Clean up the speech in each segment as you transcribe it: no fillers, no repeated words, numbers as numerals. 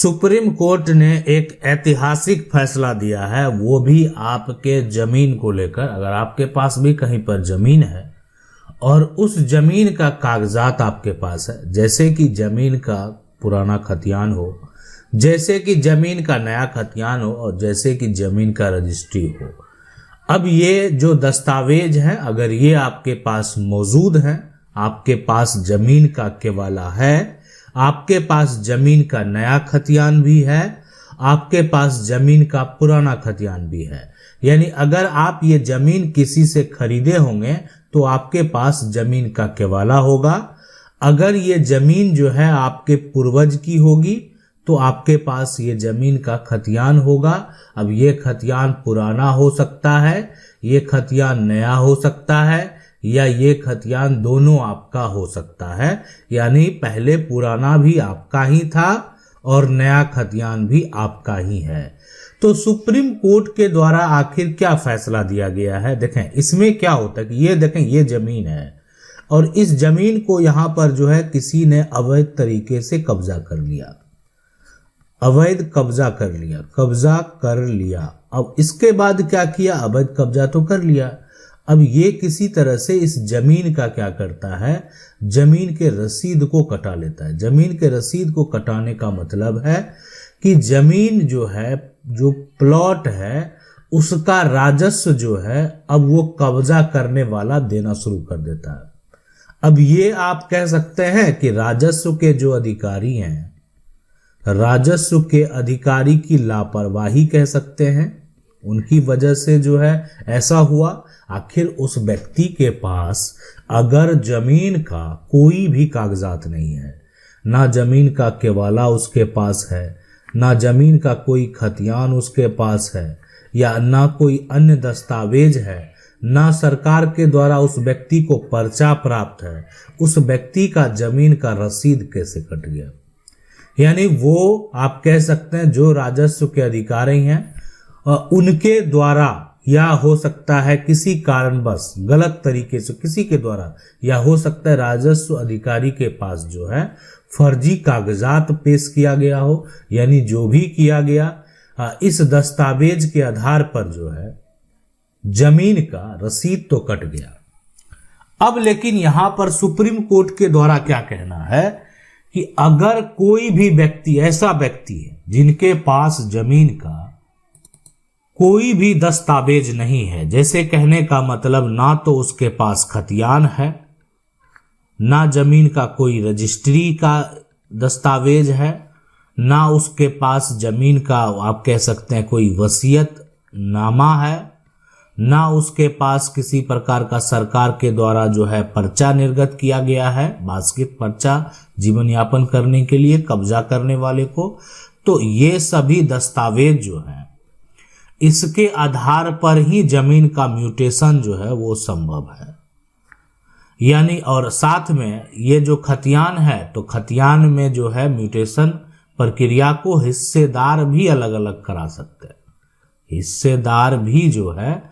Supreme court ने एक ऐतिहासिक फैसला दिया है, वो भी आपके जमीन को लेकर। अगर आपके पास भी कहीं पर जमीन है और उस जमीन का कागजात आपके पास है, जैसे कि जमीन का पुराना खतियान हो, जैसे कि जमीन का नया खतियान हो और जैसे कि जमीन का रजिस्ट्री हो, अब ये जो दस्तावेज हैं अगर ये आपके पास मौजूद हैं, आपके पास जमीन का केवाला है, आपके पास जमीन का नया खतियान भी है, आपके पास जमीन का पुराना खतियान भी है, यानी अगर आप ये जमीन किसी से खरीदे होंगे तो आपके पास जमीन का केवाला होगा। अगर ये जमीन जो है आपके पूर्वज की होगी तो आपके पास ये जमीन का खतियान होगा। अब ये खतियान पुराना हो सकता है, ये खतियान नया हो सकता है, या ये खतियान दोनों आपका हो सकता है, यानी पहले पुराना भी आपका ही था और नया खतियान भी आपका ही है। तो सुप्रीम कोर्ट के द्वारा आखिर क्या फैसला दिया गया है, देखें इसमें क्या होता है कि ये देखें ये जमीन है और इस जमीन को यहाँ पर जो है किसी ने अवैध तरीके से कब्जा कर लिया, अवैध कब्जा कर लिया। अब इसके बाद क्या किया, अवैध कब्जा तो कर लिया, अब ये किसी तरह से इस जमीन का क्या करता है, जमीन के रसीद को कटा लेता है। जमीन के रसीद को कटाने का मतलब है कि जमीन जो है, जो प्लॉट है, उसका राजस्व जो है अब वो कब्जा करने वाला देना शुरू कर देता है। अब ये आप कह सकते हैं कि राजस्व के जो अधिकारी हैं, राजस्व के अधिकारी की लापरवाही कह सकते हैं, उनकी वजह से जो है ऐसा हुआ। आखिर उस व्यक्ति के पास अगर जमीन का कोई भी कागजात नहीं है, ना जमीन का केवाला उसके पास है, ना जमीन का कोई खतियान उसके पास है, या ना कोई अन्य दस्तावेज है, ना सरकार के द्वारा उस व्यक्ति को पर्चा प्राप्त है, उस व्यक्ति का जमीन का रसीद कैसे कट गया। यानी वो आप कह सकते हैं जो राजस्व के अधिकारी हैं उनके द्वारा, या हो सकता है किसी कारणवश गलत तरीके से किसी के द्वारा, या हो सकता है राजस्व अधिकारी के पास जो है फर्जी कागजात पेश किया गया हो, यानी जो भी किया गया इस दस्तावेज के आधार पर जो है जमीन का रसीद तो कट गया। अब लेकिन यहां पर सुप्रीम कोर्ट के द्वारा क्या कहना है कि अगर कोई भी व्यक्ति, ऐसा व्यक्ति है जिनके पास जमीन का कोई भी दस्तावेज नहीं है, जैसे कहने का मतलब ना तो उसके पास खतियान है, ना जमीन का कोई रजिस्ट्री का दस्तावेज है, ना उसके पास जमीन का आप कह सकते हैं कोई वसीयत नामा है, ना उसके पास किसी प्रकार का सरकार के द्वारा जो है पर्चा निर्गत किया गया है, वार्षिक पर्चा जीवन यापन करने के लिए कब्जा करने वाले को, तो ये सभी दस्तावेज जो है इसके आधार पर ही जमीन का म्यूटेशन जो है वो संभव है। यानी और साथ में ये जो खतियान है, तो खतियान में जो है म्यूटेशन प्रक्रिया को हिस्सेदार भी अलग अलग करा सकते हैं, हिस्सेदार भी जो है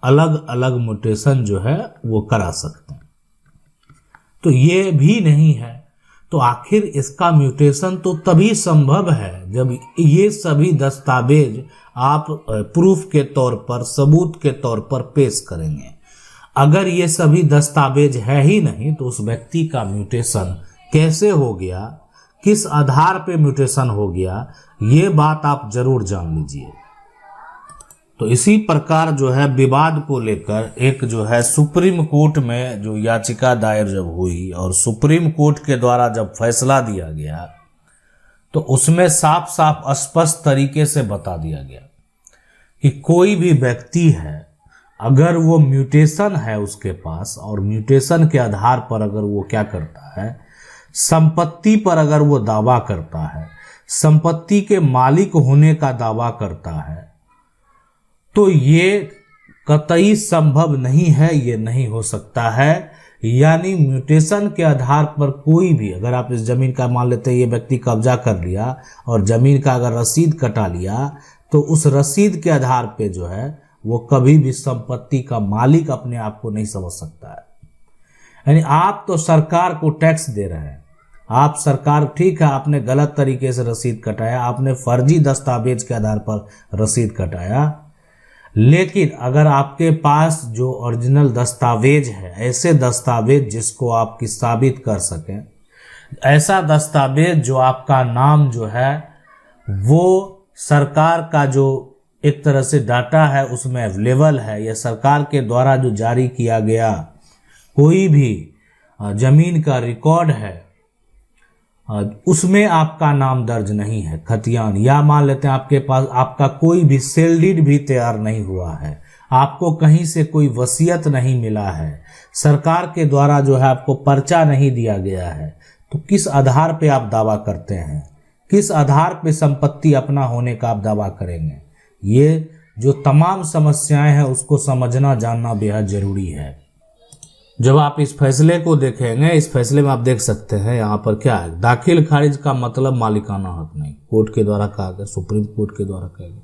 अलग अलग म्यूटेशन जो है वो करा सकते हैं। तो ये भी नहीं है, तो आखिर इसका म्यूटेशन तो तभी संभव है जब ये सभी दस्तावेज आप प्रूफ के तौर पर, सबूत के तौर पर पेश करेंगे। अगर ये सभी दस्तावेज है ही नहीं तो उस व्यक्ति का म्यूटेशन कैसे हो गया, किस आधार पे म्यूटेशन हो गया, ये बात आप जरूर जान लीजिए। तो इसी प्रकार जो है विवाद को लेकर एक जो है सुप्रीम कोर्ट में जो याचिका दायर जब हुई और सुप्रीम कोर्ट के द्वारा जब फैसला दिया गया, तो उसमें साफ साफ स्पष्ट तरीके से बता दिया गया कि कोई भी व्यक्ति है अगर वो म्यूटेशन है उसके पास, और म्यूटेशन के आधार पर अगर वो क्या करता है, संपत्ति पर अगर वो दावा करता है, संपत्ति के मालिक होने का दावा करता है, तो ये कतई संभव नहीं है, ये नहीं हो सकता है। यानी म्यूटेशन के आधार पर कोई भी, अगर आप इस जमीन का मान लेते हैं ये व्यक्ति कब्जा कर लिया और जमीन का अगर रसीद कटा लिया, तो उस रसीद के आधार पे जो है वो कभी भी संपत्ति का मालिक अपने आप को नहीं समझ सकता है। यानी आप तो सरकार को टैक्स दे रहे हैं, आप सरकार, ठीक है आपने गलत तरीके से रसीद कटाया, आपने फर्जी दस्तावेज के आधार पर रसीद कटाया, लेकिन अगर आपके पास जो ओरिजिनल दस्तावेज है, ऐसे दस्तावेज जिसको आप साबित कर सकें, ऐसा दस्तावेज जो आपका नाम जो है वो सरकार का जो एक तरह से डाटा है उसमें अवेलेबल है, या सरकार के द्वारा जो जारी किया गया कोई भी जमीन का रिकॉर्ड है उसमें आपका नाम दर्ज नहीं है खतियान, या मान लेते हैं आपके पास आपका कोई भी सेल डीड भी तैयार नहीं हुआ है, आपको कहीं से कोई वसीयत नहीं मिला है, सरकार के द्वारा जो है आपको पर्चा नहीं दिया गया है, तो किस आधार पे आप दावा करते हैं, किस आधार पे संपत्ति अपना होने का आप दावा करेंगे? ये जो तमाम समस्याएं हैं उसको समझना जानना बेहद जरूरी है। जब आप इस फैसले को देखेंगे, इस फैसले में आप देख सकते हैं यहाँ पर क्या है, दाखिल खारिज का मतलब मालिकाना हक नहीं, कोर्ट के द्वारा कहा गया, सुप्रीम कोर्ट के द्वारा कहा गया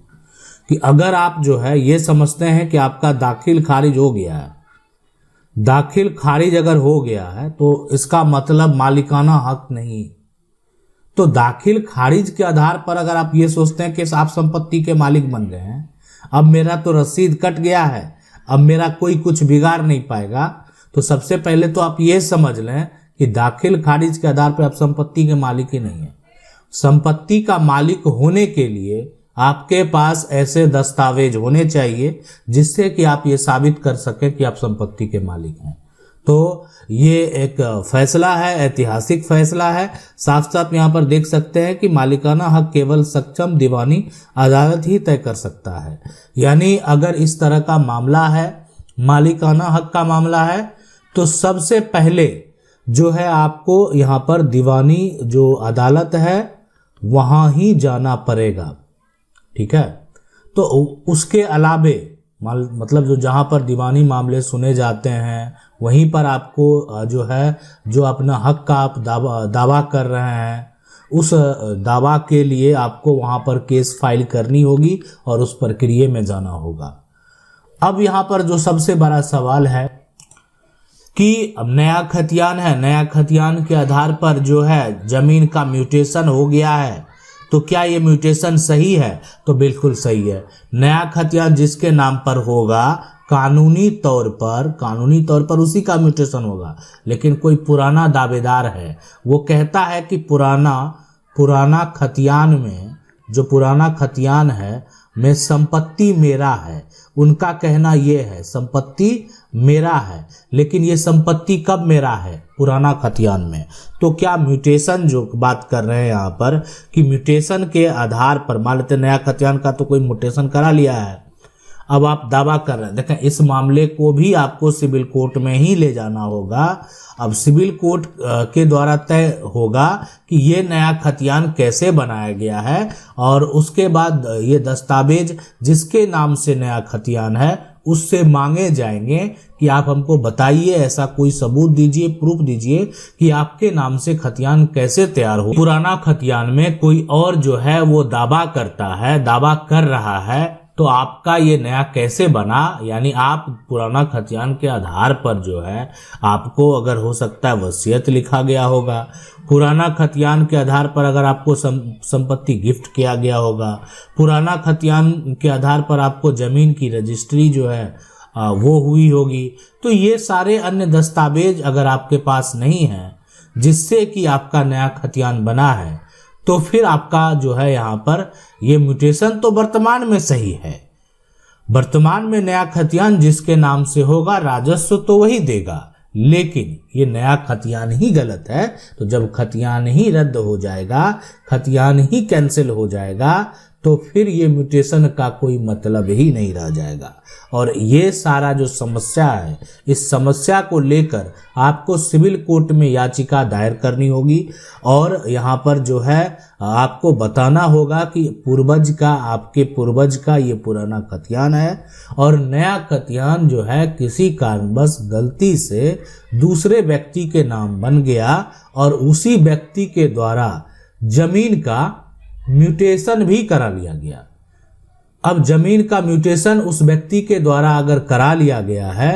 कि अगर आप जो है ये समझते हैं कि आपका दाखिल खारिज हो गया है, दाखिल खारिज अगर हो गया है तो इसका मतलब मालिकाना हक नहीं। तो दाखिल खारिज के आधार पर अगर आप ये सोचते हैं कि आप संपत्ति के मालिक बन गए हैं, अब मेरा तो रसीद कट गया है, अब मेरा कोई कुछ बिगाड़ नहीं पाएगा, तो सबसे पहले तो आप ये समझ लें कि दाखिल खारिज के आधार पर आप संपत्ति के मालिक ही नहीं है। संपत्ति का मालिक होने के लिए आपके पास ऐसे दस्तावेज होने चाहिए जिससे कि आप ये साबित कर सकें कि आप संपत्ति के मालिक हैं। तो ये एक फैसला है, ऐतिहासिक फैसला है। साफ साफ यहाँ पर देख सकते हैं कि मालिकाना हक केवल सक्षम दीवानी अदालत ही तय कर सकता है। यानी अगर इस तरह का मामला है, मालिकाना हक का मामला है, तो सबसे पहले जो है आपको यहाँ पर दीवानी जो अदालत है वहाँ ही जाना पड़ेगा, ठीक है। तो उसके अलावे मतलब जो जहाँ पर दीवानी मामले सुने जाते हैं वहीं पर आपको जो है जो अपना हक का आप दावा कर रहे हैं उस दावा के लिए आपको वहाँ पर केस फाइल करनी होगी और उस प्रक्रिया में जाना होगा। अब यहाँ पर जो सबसे बड़ा सवाल है कि अब नया खतियान है, नया खतियान के आधार पर जो है जमीन का म्यूटेशन हो गया है, तो क्या ये म्यूटेशन सही है? तो बिल्कुल सही है। नया खतियान जिसके नाम पर होगा कानूनी तौर पर उसी का म्यूटेशन होगा। लेकिन कोई पुराना दावेदार है, वो कहता है कि पुराना खतियान में जो पुराना खतियान है में संपत्ति मेरा है, उनका कहना ये है संपत्ति मेरा है, लेकिन ये संपत्ति कब मेरा है? पुराना खतियान में। तो क्या म्यूटेशन जो बात कर रहे हैं यहाँ पर कि म्यूटेशन के आधार पर मान लेते नया खतियान का तो कोई म्यूटेशन करा लिया है, अब आप दावा कर रहे हैं। देखें इस मामले को भी आपको सिविल कोर्ट में ही ले जाना होगा। अब सिविल कोर्ट के द्वारा तय होगा कि ये नया खतियान कैसे बनाया गया है और उसके बाद ये दस्तावेज जिसके नाम से नया खतियान है उससे मांगे जाएंगे कि आप हमको बताइए, ऐसा कोई सबूत दीजिए, प्रूफ दीजिए कि आपके नाम से खतियान कैसे तैयार हो। पुराना खतियान में कोई और जो है वो दावा करता है, दावा कर रहा है, तो आपका ये नया कैसे बना? यानी आप पुराना खतियान के आधार पर जो है आपको अगर हो सकता है वसीयत लिखा गया होगा, पुराना खतियान के आधार पर अगर आपको संपत्ति गिफ्ट किया गया होगा, पुराना खतियान के आधार पर आपको जमीन की रजिस्ट्री जो है वो हुई होगी। तो ये सारे अन्य दस्तावेज अगर आपके पास नहीं है जिससे कि आपका नया खतियान बना है, तो फिर आपका जो है यहाँ पर ये म्यूटेशन तो वर्तमान में सही है। वर्तमान में नया खतियान जिसके नाम से होगा राजस्व तो वही देगा, लेकिन ये नया खतियान ही गलत है। तो जब खतियान ही रद्द हो जाएगा, खतियान ही कैंसिल हो जाएगा, तो फिर ये म्यूटेशन का कोई मतलब ही नहीं रह जाएगा। और ये सारा जो समस्या है, इस समस्या को लेकर आपको सिविल कोर्ट में याचिका दायर करनी होगी और यहाँ पर जो है आपको बताना होगा कि आपके पूर्वज का ये पुराना खतियान है और नया खतियान जो है किसी कारणवश गलती से दूसरे व्यक्ति के नाम बन गया और उसी व्यक्ति के द्वारा जमीन का म्यूटेशन भी करा लिया गया। अब जमीन का म्यूटेशन उस व्यक्ति के द्वारा अगर करा लिया गया है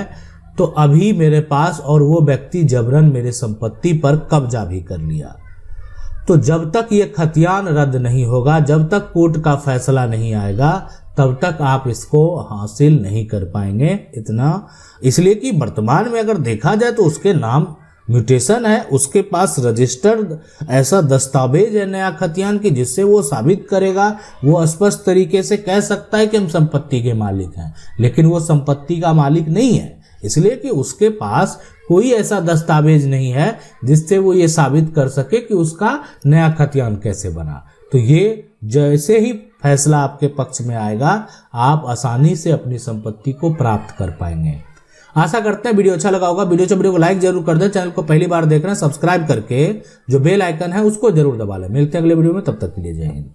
तो अभी मेरे पास और वो व्यक्ति जबरन मेरे संपत्ति पर कब्जा भी कर लिया। तो जब तक ये खतियान रद्द नहीं होगा, जब तक कोर्ट का फैसला नहीं आएगा, तब तक आप इसको हासिल नहीं कर पाएंगे। इतना इसलिए कि वर्तमान में अगर देखा जाए तो उसके नाम म्यूटेशन है, उसके पास रजिस्टर्ड ऐसा दस्तावेज है नया खतियान की जिससे वो साबित करेगा, वो स्पष्ट तरीके से कह सकता है कि हम संपत्ति के मालिक हैं, लेकिन वो संपत्ति का मालिक नहीं है, इसलिए कि उसके पास कोई ऐसा दस्तावेज नहीं है जिससे वो ये साबित कर सके कि उसका नया खतियान कैसे बना। तो ये जैसे ही फैसला आपके पक्ष में आएगा, आप आसानी से अपनी संपत्ति को प्राप्त कर पाएंगे। आशा करते हैं वीडियो अच्छा लगा होगा। वीडियो को लाइक जरूर कर दें। चैनल को पहली बार देख रहे हैं सब्सक्राइब करके जो बेल आइकन है उसको जरूर दबा लें। मिलते हैं अगले वीडियो में, तब तक के लिए जय हिंद।